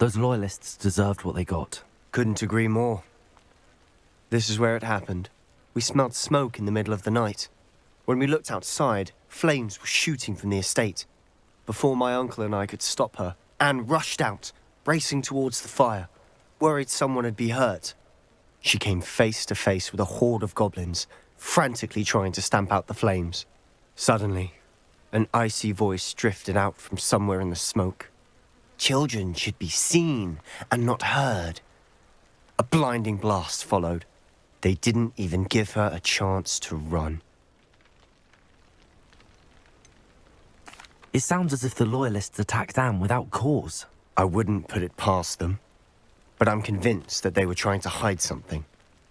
Those loyalists deserved what they got. Couldn't agree more. This is where it happened. We smelled smoke in the middle of the night. When we looked outside, flames were shooting from the estate. Before my uncle and I could stop her, Anne rushed out, racing towards the fire, worried someone had been hurt. She came face to face with a horde of goblins, frantically trying to stamp out the flames. Suddenly, an icy voice drifted out from somewhere in the smoke. Children should be seen and not heard. A blinding blast followed. They didn't even give her a chance to run. It sounds as if the loyalists attacked Anne without cause. I wouldn't put it past them, but I'm convinced that they were trying to hide something.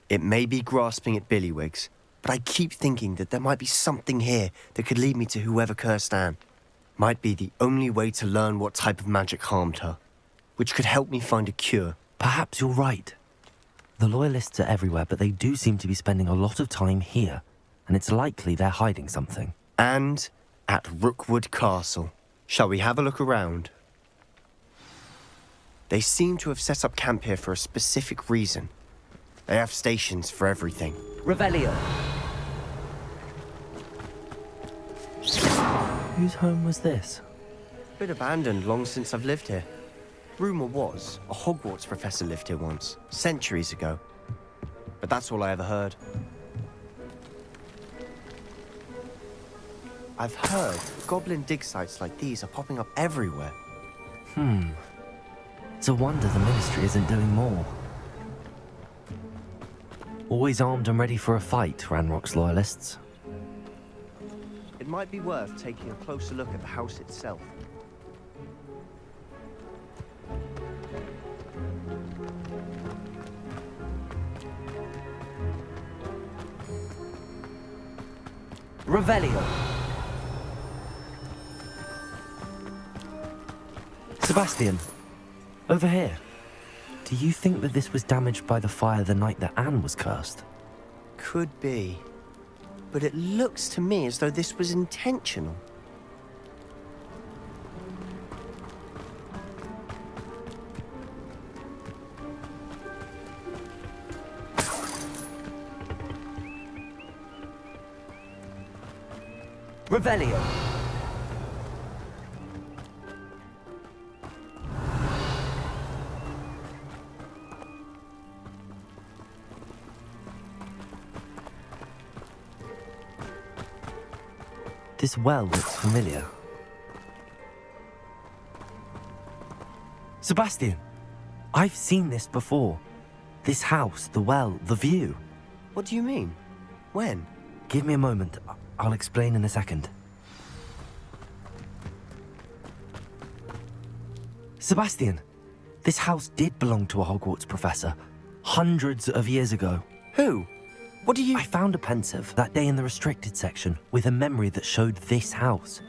It may be grasping at billywhigs, but I keep thinking that there might be something here that could lead me to whoever cursed Anne. Might be the only way to learn what type of magic harmed her, which could help me find a cure. Perhaps you're right. The loyalists are everywhere, but they do seem to be spending a lot of time here, and it's likely they're hiding something. And at Rookwood Castle. Shall we have a look around? They seem to have set up camp here for a specific reason. They have stations for everything. Revelio. Whose home was this? Been abandoned long since I've lived here. Rumour was a Hogwarts professor lived here once, centuries ago. But that's all I ever heard. I've heard goblin dig sites like these are popping up everywhere. It's a wonder the Ministry isn't doing more. Always armed and ready for a fight, Ranrock's loyalists. It might be worth taking a closer look at the house itself. Revelio. Sebastian, over here. Do you think that this was damaged by the fire the night that Anne was cursed? Could be. But it looks to me as though this was intentional. Revelio. This well looks familiar. Sebastian, I've seen this before. This house, the well, the view. What do you mean? When? Give me a moment. I'll explain in a second. Sebastian, this house did belong to a Hogwarts professor, hundreds of years ago. Who? What do you... I found a pensive that day in the restricted section with a memory that showed this house.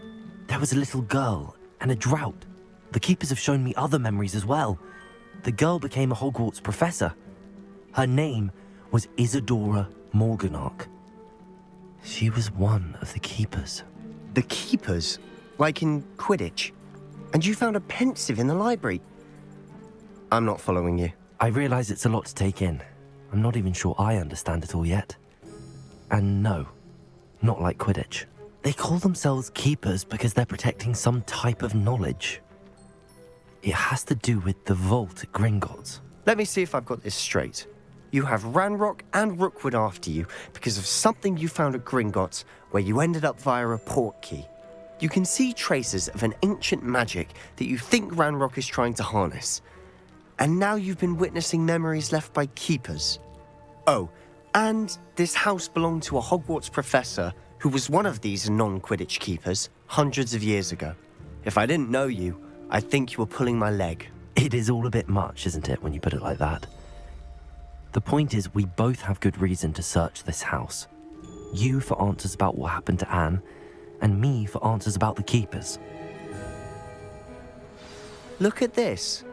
There was a little girl and a drought. The keepers have shown me other memories as well. The girl became a Hogwarts professor. Her name was Isadora Morganach. She was one of the keepers. The keepers? Like in Quidditch? And you found a pensive in the library? I'm not following you. I realize it's a lot to take in. I'm not even sure I understand it all yet. And no, not like Quidditch. They call themselves keepers because they're protecting some type of knowledge. It has to do with the vault at Gringotts. Let me see if I've got this straight. You have Ranrock and Rookwood after you because of something you found at Gringotts where you ended up via a port key. You can see traces of an ancient magic that you think Ranrock is trying to harness. And now you've been witnessing memories left by keepers. Oh, and this house belonged to a Hogwarts professor who was one of these non-Quidditch keepers hundreds of years ago. If I didn't know you, I'd think you were pulling my leg. It is all a bit much, isn't it, when you put it like that? The point is, we both have good reason to search this house. You for answers about what happened to Anne, and me for answers about the keepers. Look at this.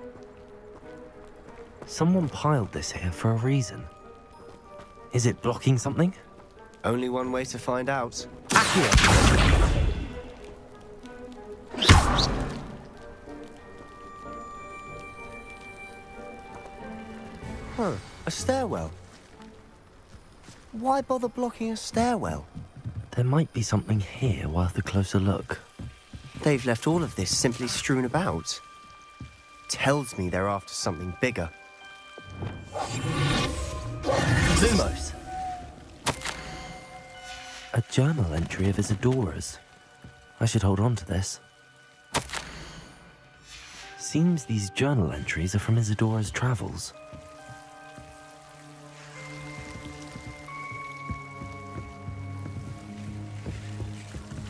Someone piled this here for a reason. Is it blocking something? Only one way to find out. Accio! A stairwell? Why bother blocking a stairwell? There might be something here worth a closer look. They've left all of this simply strewn about. Tells me they're after something bigger. Lumos! A journal entry of Isadora's. I should hold on to this. Seems these journal entries are from Isadora's travels.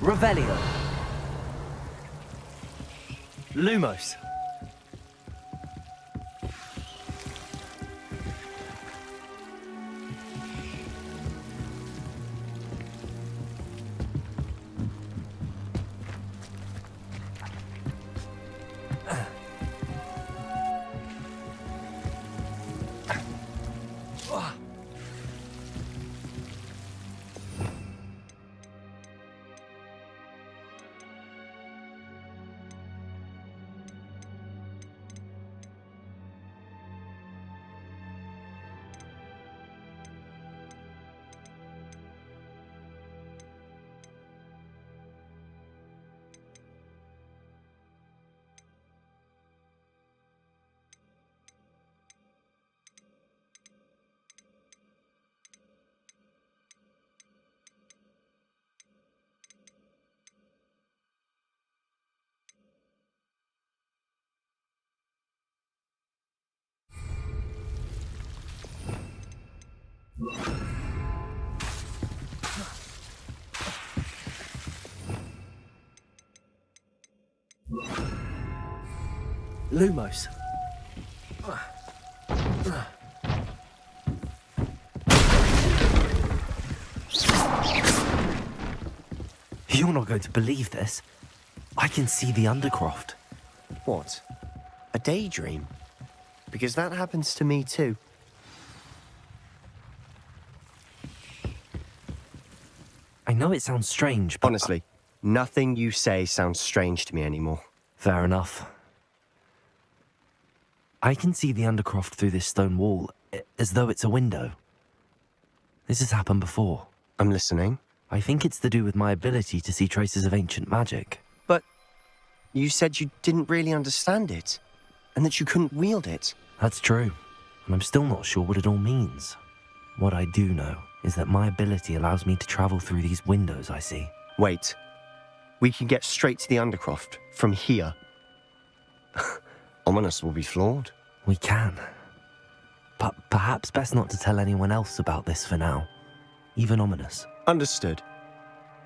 Revelio. Lumos. Lumos. You're not going to believe this. I can see the Undercroft. What? A daydream? Because that happens to me too. I know it sounds strange, but... Honestly, nothing you say sounds strange to me anymore. Fair enough. I can see the Undercroft through this stone wall, as though it's a window. This has happened before. I'm listening. I think it's to do with my ability to see traces of ancient magic. But you said you didn't really understand it, and that you couldn't wield it. That's true, and I'm still not sure what it all means. What I do know is that my ability allows me to travel through these windows I see. Wait. We can get straight to the Undercroft from here. Ominous will be floored. We can. But perhaps best not to tell anyone else about this for now. Even Ominous. Understood.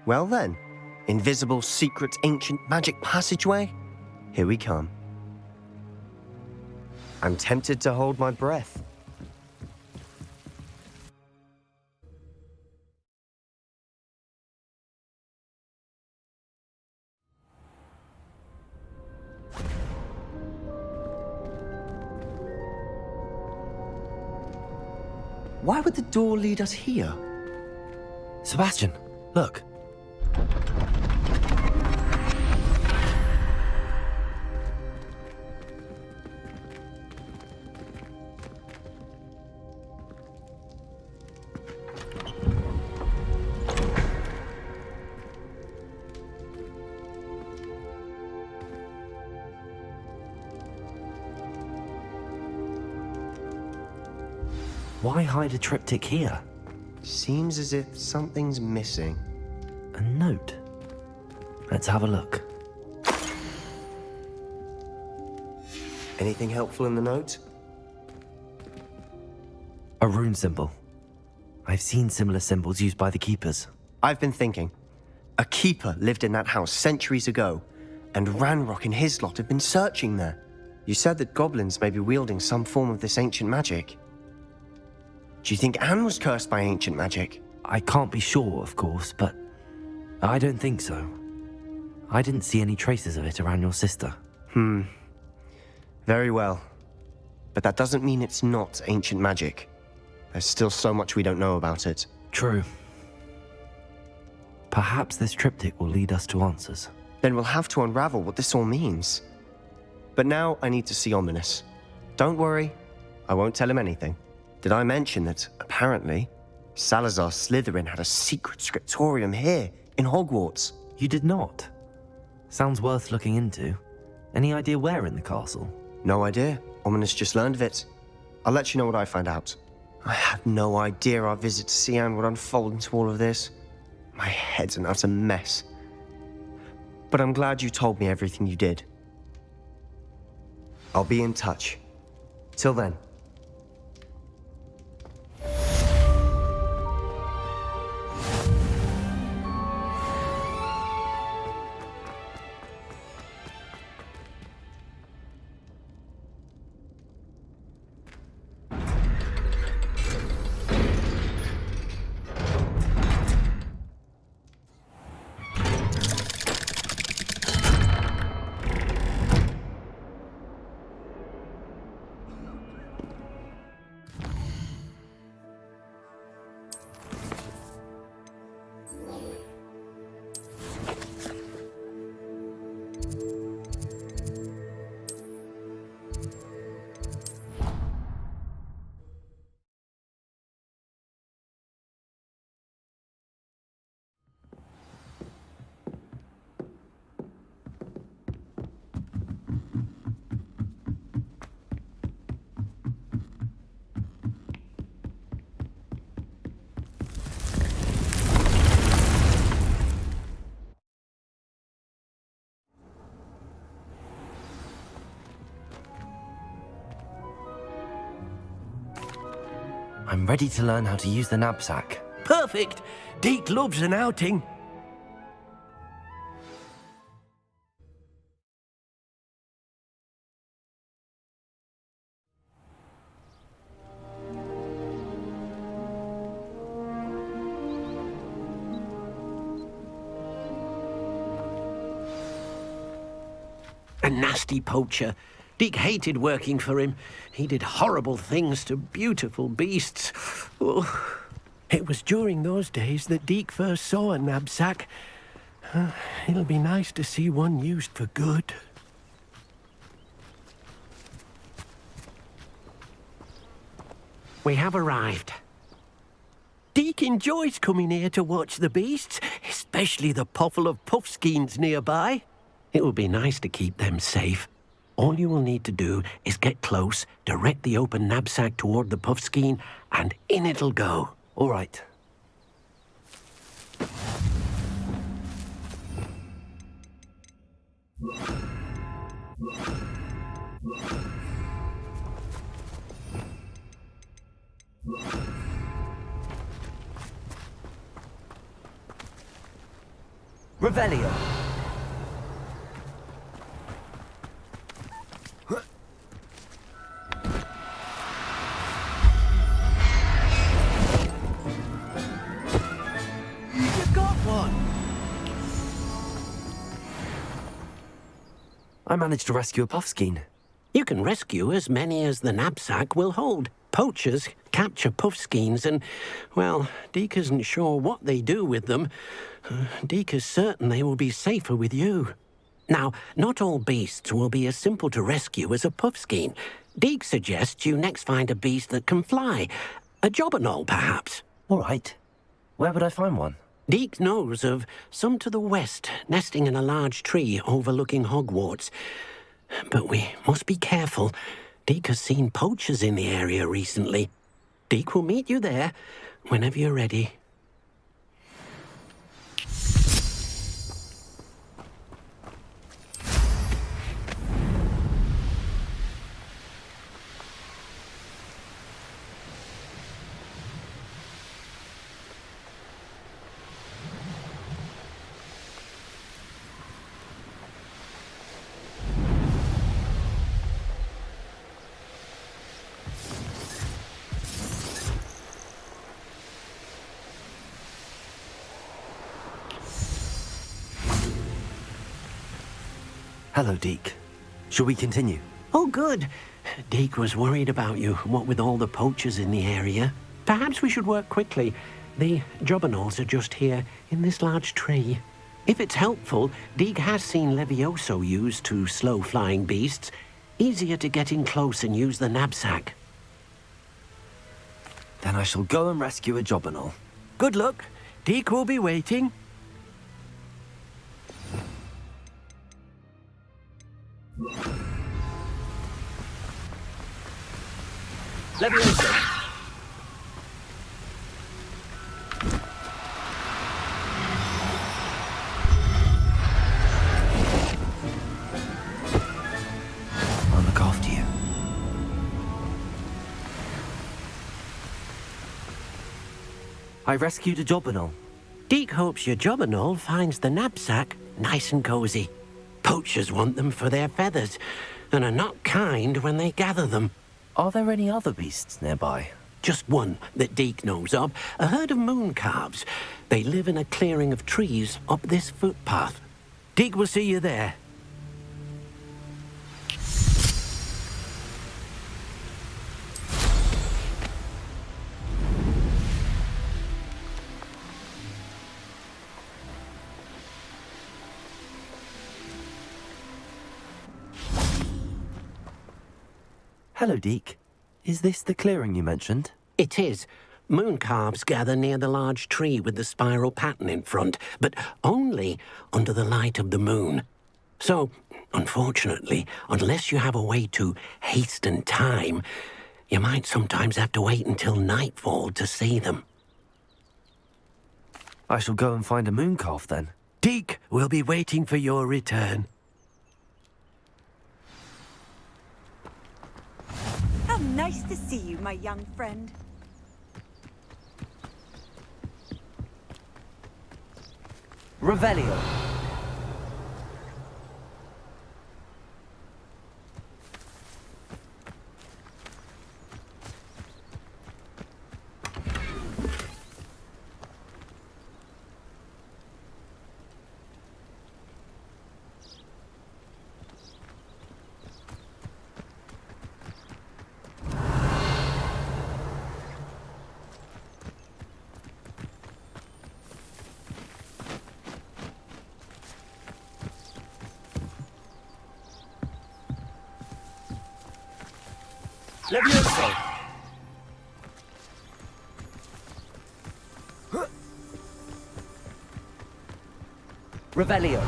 Well then, invisible, secret, ancient magic passageway? Here we come. I'm tempted to hold my breath. Why would the door lead us here? Sebastian, look. Why hide a triptych here? Seems as if something's missing. A note. Let's have a look. Anything helpful in the note? A rune symbol. I've seen similar symbols used by the keepers. I've been thinking. A keeper lived in that house centuries ago, and Ranrock and his lot have been searching there. You said that goblins may be wielding some form of this ancient magic. Do you think Anne was cursed by ancient magic? I can't be sure, of course, but I don't think so. I didn't see any traces of it around your sister. Very well. But that doesn't mean it's not ancient magic. There's still so much we don't know about it. True. Perhaps this triptych will lead us to answers. Then we'll have to unravel what this all means. But now I need to see Ominous. Don't worry, I won't tell him anything. Did I mention that, apparently, Salazar Slytherin had a secret scriptorium here in Hogwarts? You did not. Sounds worth looking into. Any idea where in the castle? No idea. Ominous just learned of it. I'll let you know what I find out. I had no idea our visit to Cian would unfold into all of this. My head's an utter mess. But I'm glad you told me everything you did. I'll be in touch. Till then. I'm ready to learn how to use the knapsack. Perfect! Deke loves an outing. A nasty poacher. Deke hated working for him. He did horrible things to beautiful beasts. Oh. It was during those days that Deke first saw a knapsack. It'll be nice to see one used for good. We have arrived. Deke enjoys coming here to watch the beasts, especially the potful of puffskeins nearby. It will be nice to keep them safe. All you will need to do is get close, direct the open knapsack toward the puffskein, and in it'll go. All right. Revelio. I managed to rescue a puffskein. You can rescue as many as the knapsack will hold. Poachers capture puffskeins and, well, Deke isn't sure what they do with them. Deke is certain they will be safer with you. Now, not all beasts will be as simple to rescue as a puffskein. Deke suggests you next find a beast that can fly. A jobberknoll, perhaps. All right. Where would I find one? Deke knows of some to the west, nesting in a large tree overlooking Hogwarts. But we must be careful. Deke has seen poachers in the area recently. Deke will meet you there whenever you're ready. Hello, Deke. Shall we continue? Oh, good. Deke was worried about you, what with all the poachers in the area. Perhaps we should work quickly. The jobberknolls are just here, in this large tree. If it's helpful, Deke has seen Levioso used to slow flying beasts. Easier to get in close and use the knapsack. Then I shall go and rescue a Jobberknoll. Good luck. Deke will be waiting. Leviosa! I'll look after you. I rescued a Jobberknoll. Deke hopes your Jobberknoll finds the knapsack nice and cozy. Poachers want them for their feathers, and are not kind when they gather them. Are there any other beasts nearby? Just one that Deke knows of, a herd of moon calves. They live in a clearing of trees up this footpath. Deke will see you there. Hello, Deke. Is this the clearing you mentioned? It is. Moon calves gather near the large tree with the spiral pattern in front, but only under the light of the moon. So, unfortunately, unless you have a way to hasten time, you might sometimes have to wait until nightfall to see them. I shall go and find a moon calf then. Deke will be waiting for your return. How nice to see you, my young friend. Revelio. Leviosa! Revelio.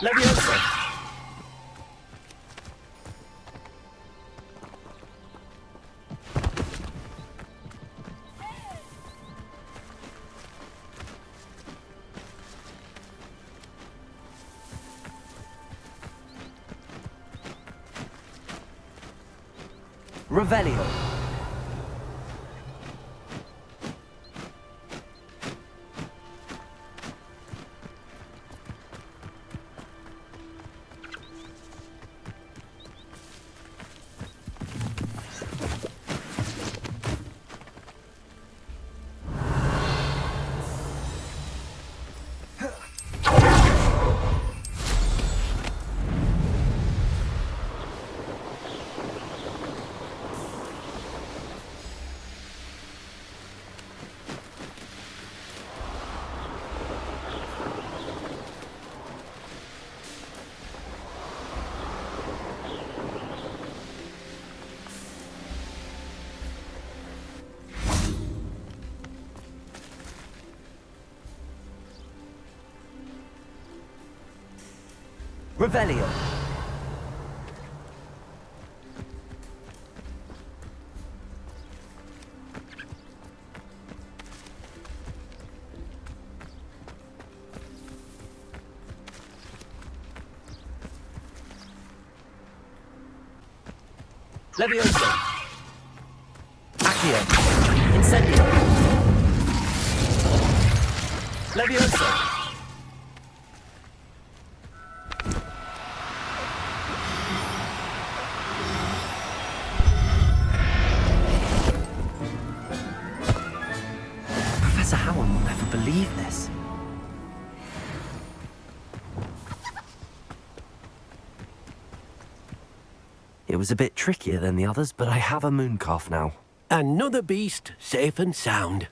Leviosa! Revelio. Revelio. Leviosa. Accio. Incendio. Leviosa! Professor Howard will never believe this. It was a bit trickier than the others, but I have a mooncalf now. Another beast, safe and sound.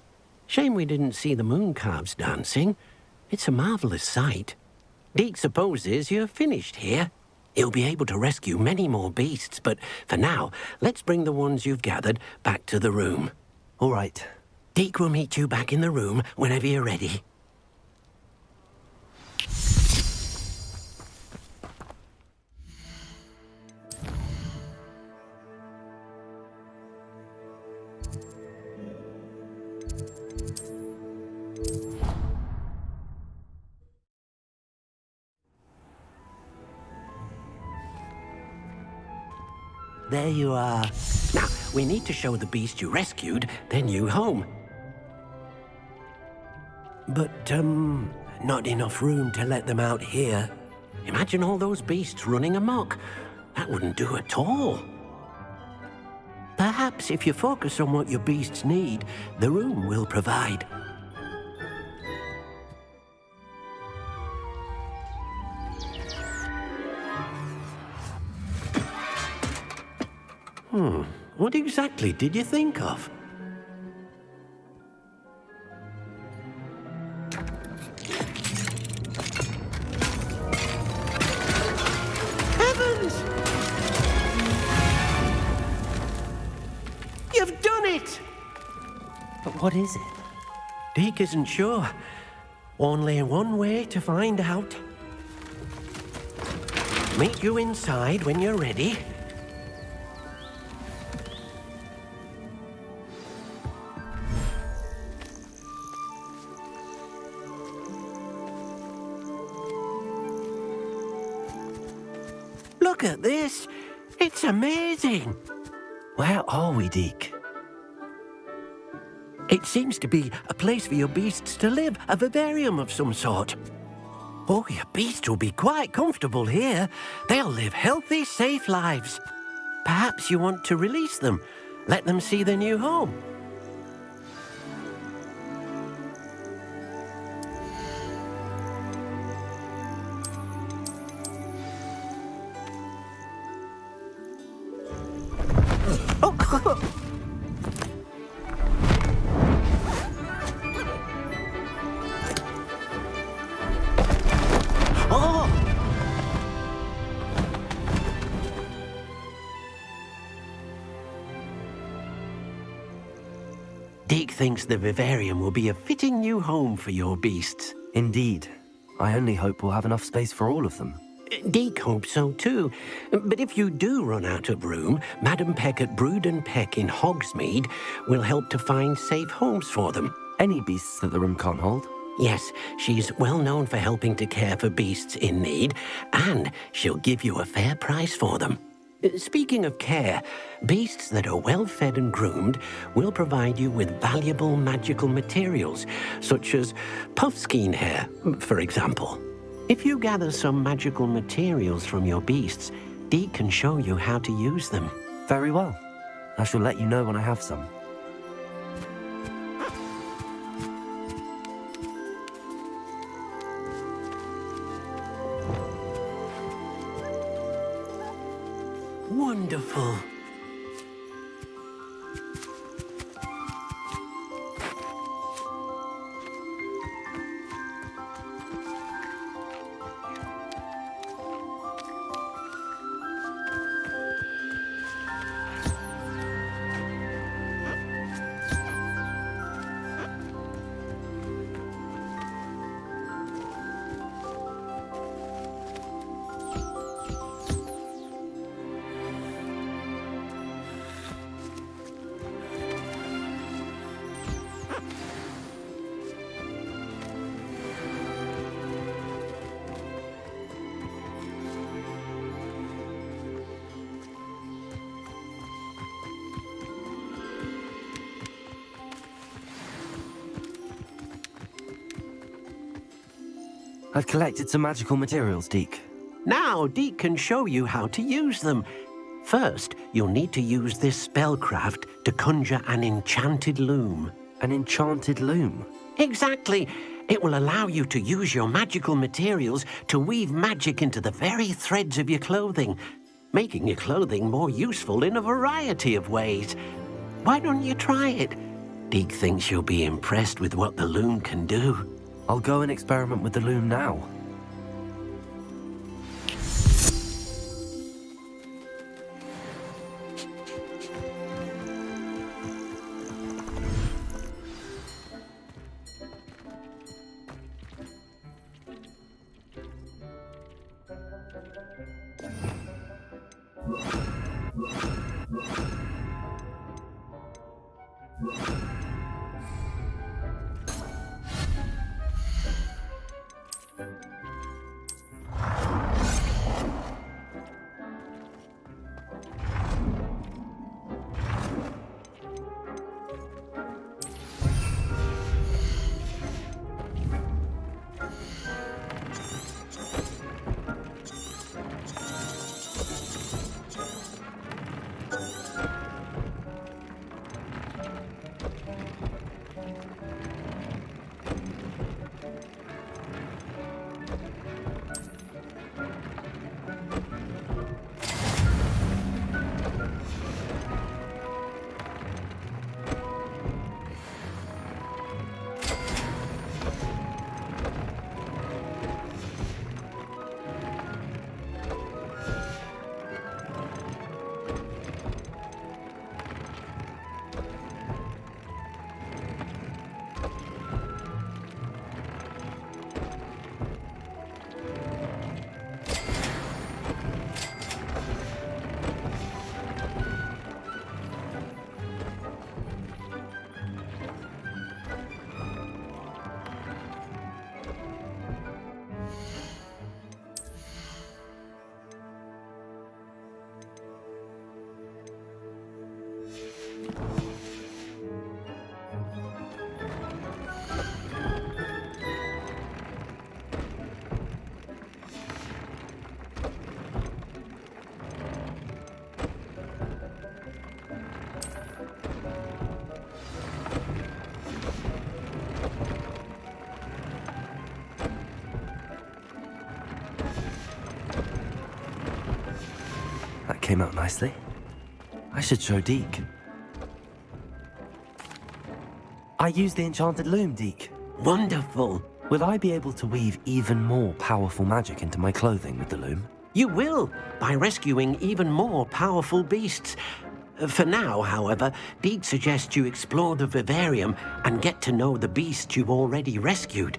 Shame we didn't see the mooncalves dancing. It's a marvelous sight. Deke supposes you're finished here. He'll be able to rescue many more beasts, but for now, let's bring the ones you've gathered back to the room. All right. Deke will meet you back in the room whenever you're ready. There you are. Now, we need to show the beast you rescued their new home. But, not enough room to let them out here. Imagine all those beasts running amok. That wouldn't do at all. Perhaps if you focus on what your beasts need, the room will provide. What exactly did you think of? Heavens! You've done it! But what is it? Deke isn't sure. Only one way to find out. Meet you inside when you're ready. Look at this. It's amazing. Where are we, Deke? It seems to be a place for your beasts to live, a vivarium of some sort. Oh, your beasts will be quite comfortable here. They'll live healthy, safe lives. Perhaps you want to release them, let them see their new home. Deke thinks the vivarium will be a fitting new home for your beasts. Indeed. I only hope we'll have enough space for all of them. Deke hopes so too. But if you do run out of room, Madam Peck at Brood and Peck in Hogsmeade will help to find safe homes for them. Any beasts that the room can't hold? Yes, she's well known for helping to care for beasts in need, and she'll give you a fair price for them. Speaking of care, beasts that are well fed and groomed will provide you with valuable magical materials, such as puffskein hair, for example. If you gather some magical materials from your beasts, Deke can show you how to use them. Very well. I shall let you know when I have some. Wonderful. I've collected some magical materials, Deke. Now, Deke can show you how to use them. First, you'll need to use this spellcraft to conjure an enchanted loom. An enchanted loom? Exactly. It will allow you to use your magical materials to weave magic into the very threads of your clothing, making your clothing more useful in a variety of ways. Why don't you try it? Deke thinks you'll be impressed with what the loom can do. I'll go and experiment with the loom now. That came out nicely. I should show Deke. I used the enchanted loom, Deke. Wonderful. Will I be able to weave even more powerful magic into my clothing with the loom? You will, by rescuing even more powerful beasts. For now, however, Deke suggests you explore the vivarium and get to know the beasts you've already rescued.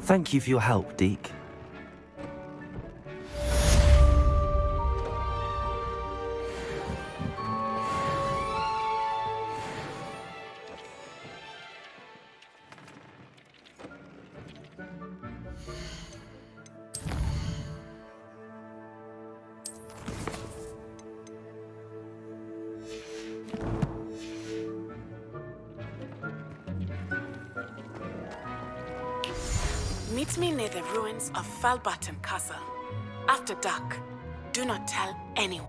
Thank you for your help, Deke. Meet me near the ruins of Falbutton Castle. After dark, do not tell anyone.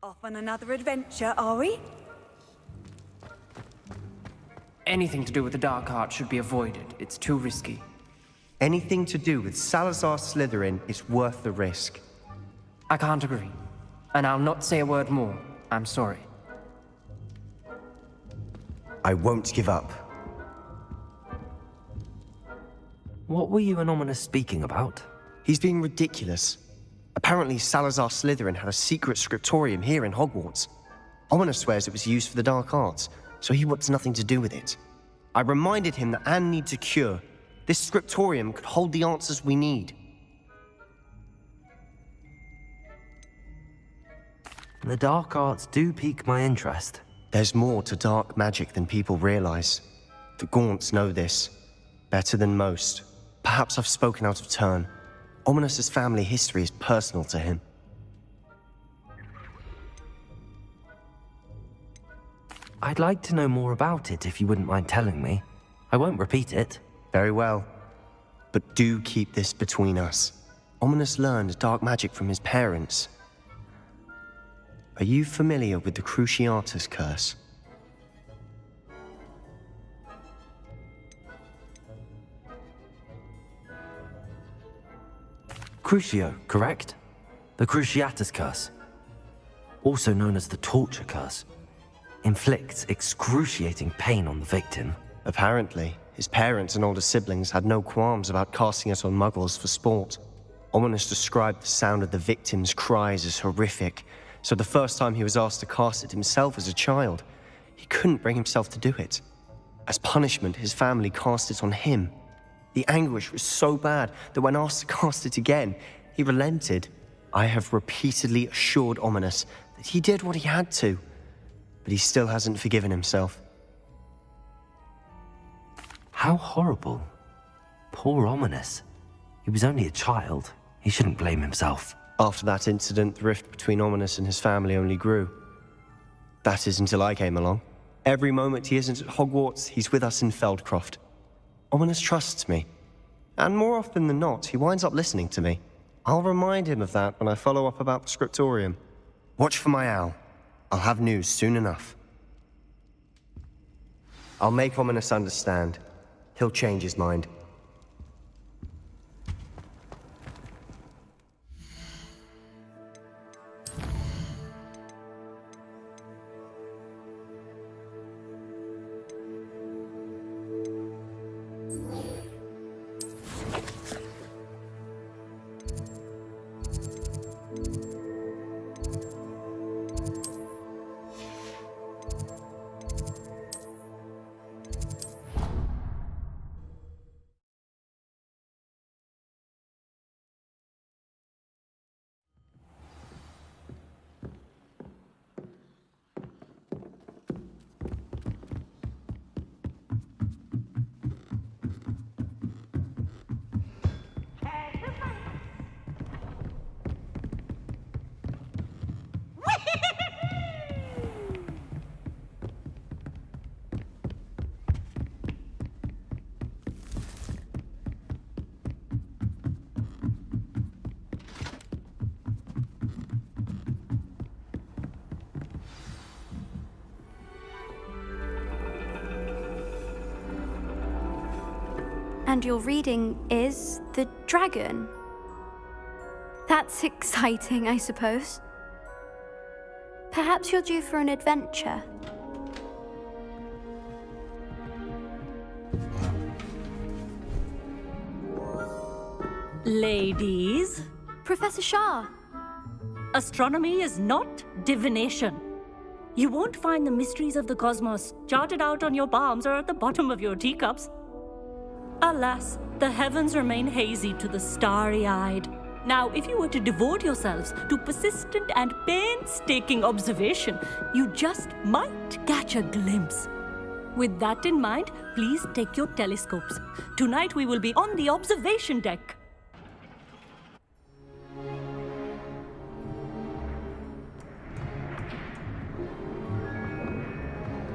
Off on another adventure, are we? Anything to do with the dark art should be avoided. It's too risky. Anything to do with Salazar Slytherin is worth the risk. I can't agree. And I'll not say a word more. I'm sorry. I won't give up. What were you and Ominous speaking about? He's being ridiculous. Apparently, Salazar Slytherin had a secret scriptorium here in Hogwarts. Ominous swears it was used for the dark arts, so he wants nothing to do with it. I reminded him that Anne needs a cure. This scriptorium could hold the answers we need. The dark arts do pique my interest. There's more to dark magic than people realize. The Gaunts know this better than most. Perhaps I've spoken out of turn. Ominous's family history is personal to him. I'd like to know more about it if you wouldn't mind telling me. I won't repeat it. Very well. But do keep this between us. Ominous learned dark magic from his parents. Are you familiar with the Cruciatus curse? Crucio, correct? The Cruciatus curse, also known as the torture curse, inflicts excruciating pain on the victim. Apparently, his parents and older siblings had no qualms about casting it on muggles for sport. Ominous described the sound of the victim's cries as horrific, so the first time he was asked to cast it himself as a child, he couldn't bring himself to do it. As punishment, his family cast it on him. The anguish was so bad that when asked to cast it again, he relented. I have repeatedly assured Ominous that he did what he had to, but he still hasn't forgiven himself. How horrible. Poor Ominous. He was only a child. He shouldn't blame himself. After that incident, the rift between Ominous and his family only grew. That is until I came along. Every moment he isn't at Hogwarts, he's with us in Feldcroft. Ominous trusts me. And more often than not, he winds up listening to me. I'll remind him of that when I follow up about the scriptorium. Watch for my owl. I'll have news soon enough. I'll make Ominous understand. He'll change his mind. And your reading is The Dragon. That's exciting, I suppose. Perhaps you're due for an adventure. Ladies, Professor Shah. astronomy is not divination. You won't find the mysteries of the cosmos charted out on your palms or at the bottom of your teacups. Alas, the heavens remain hazy to the starry-eyed. Now, if you were to devote yourselves to persistent and painstaking observation, you just might catch a glimpse. With that in mind, please take your telescopes. Tonight we will be on the observation deck.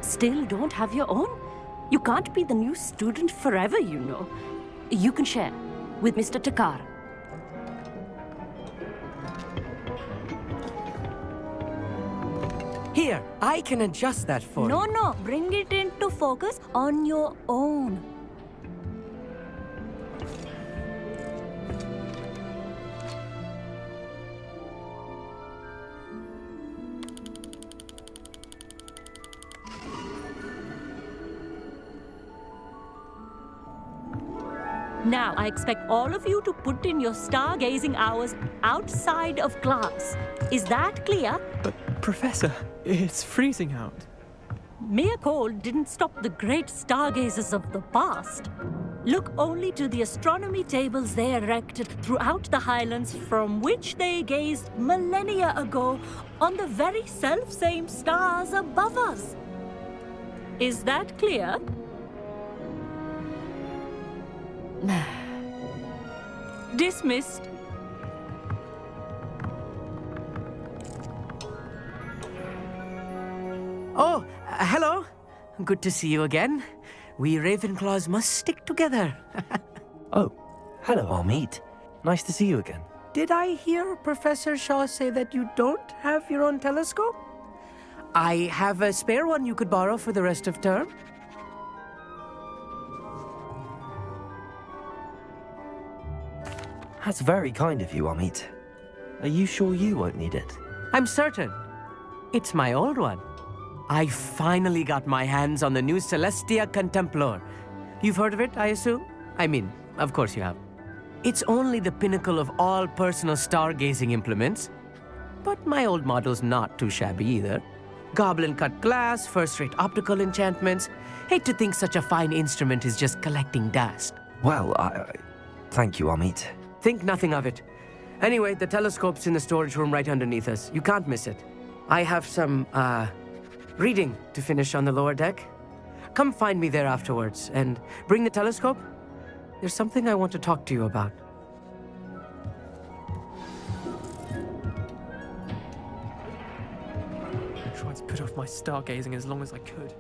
Still don't have your own? You can't be the new student forever, you know. You can share with Mr. Takar. Here, I can adjust that for you. No, bring it into focus on your own. Now, I expect all of you to put in your stargazing hours outside of class. Is that clear? But, Professor, it's freezing out. Mere cold didn't stop the great stargazers of the past. Look only to the astronomy tables they erected throughout the Highlands from which they gazed millennia ago on the very self-same stars above us. Is that clear? Dismissed. Oh, hello. Good to see you again. We Ravenclaws must stick together. Oh, hello, Amit. Nice to see you again. Did I hear Professor Shaw say that you don't have your own telescope? I have a spare one you could borrow for the rest of term. That's very kind of you, Amit. Are you sure you won't need it? I'm certain. It's my old one. I finally got my hands on the new Celestia Contemplar. You've heard of it, I assume? I mean, of course you have. It's only the pinnacle of all personal stargazing implements. But my old model's not too shabby either. Goblin-cut glass, first-rate optical enchantments. Hate to think such a fine instrument is just collecting dust. Well, thank you, Amit. Think nothing of it. Anyway, the telescope's in the storage room right underneath us. You can't miss it. I have some, reading to finish on the lower deck. Come find me there afterwards, and bring the telescope. There's something I want to talk to you about. I tried to put off my stargazing as long as I could.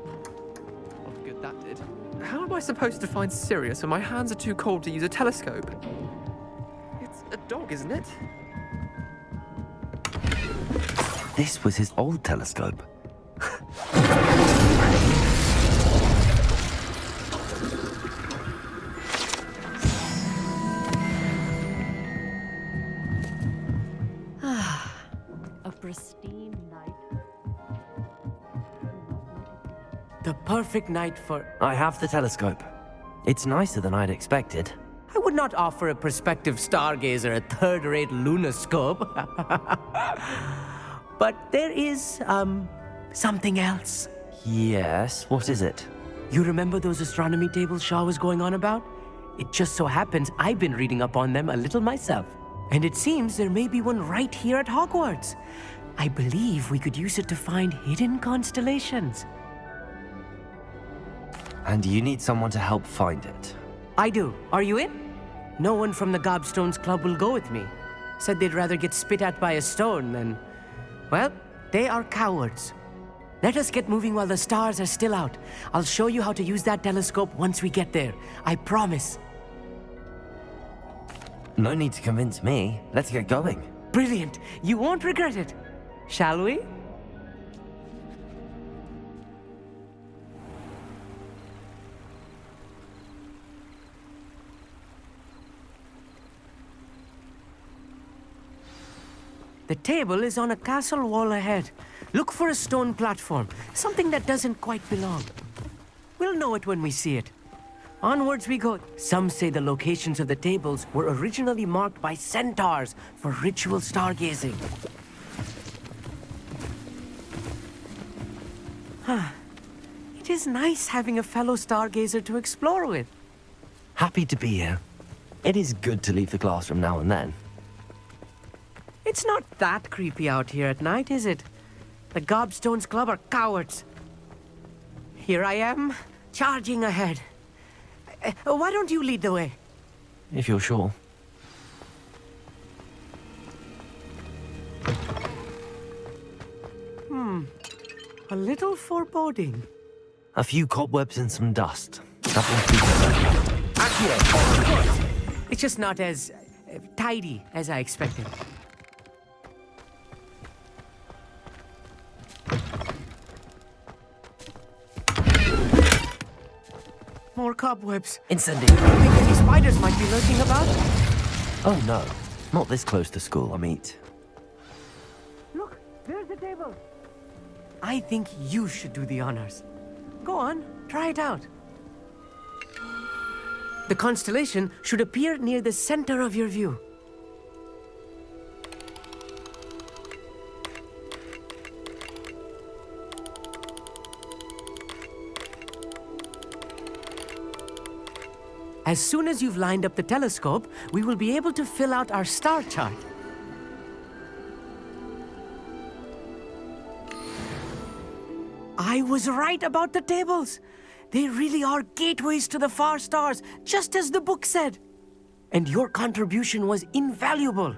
Oh, good that did. How am I supposed to find Sirius when my hands are too cold to use a telescope? It's a dog, isn't it? This was his old telescope. A pristine night. The perfect night for... I have the telescope. It's nicer than I'd expected. I would not offer a prospective stargazer a third-rate lunoscope. But there is, something else. Yes, what is it? You remember those astronomy tables Shaw was going on about? It just so happens I've been reading up on them a little myself. And it seems there may be one right here at Hogwarts. I believe we could use it to find hidden constellations. And you need someone to help find it. I do. Are you in? No one from the Gobstones Club will go with me. Said they'd rather get spit at by a stone than... Well, they are cowards. Let us get moving while the stars are still out. I'll show you how to use that telescope once we get there. I promise. No need to convince me. Let's get going. Brilliant. You won't regret it. Shall we? The table is on a castle wall ahead. Look for a stone platform, something that doesn't quite belong. We'll know it when we see it. Onwards we go. Some say the locations of the tables were originally marked by centaurs for ritual stargazing. It is nice having a fellow stargazer to explore with. Happy to be here. It is good to leave the classroom now and then. It's not that creepy out here at night, is it? The Gobstones Club are cowards. Here I am, charging ahead. Why don't you lead the way? If you're sure. A little foreboding. A few cobwebs and some dust. Nothing too Accurate, of course. It's just not as tidy as I expected. More cobwebs. Incendiary. Think any spiders might be lurking about? Oh no, not this close to school, Amit. Look, there's the table. I think you should do the honors. Go on, try it out. The constellation should appear near the center of your view. As soon as you've lined up the telescope, we will be able to fill out our star chart. I was right about the tables. They really are gateways to the far stars, just as the book said. And your contribution was invaluable.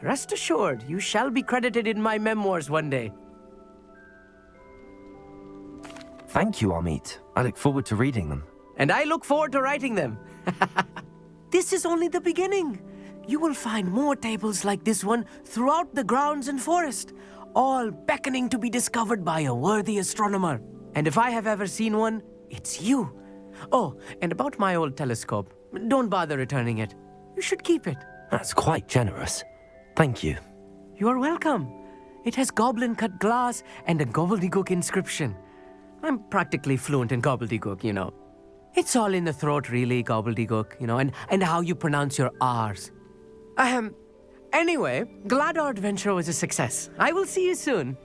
Rest assured, you shall be credited in my memoirs one day. Thank you, Amit. I look forward to reading them. And I look forward to writing them. This is only the beginning. You will find more tables like this one throughout the grounds and forest, all beckoning to be discovered by a worthy astronomer. And if I have ever seen one, it's you. Oh, and about my old telescope, don't bother returning it. You should keep it. That's quite generous. Thank you. You are welcome. It has goblin-cut glass and a gobbledygook inscription. I'm practically fluent in gobbledygook, you know. It's all in the throat, really, gobbledygook, you know, and how you pronounce your R's. Anyway, glad our adventure was a success. I will see you soon.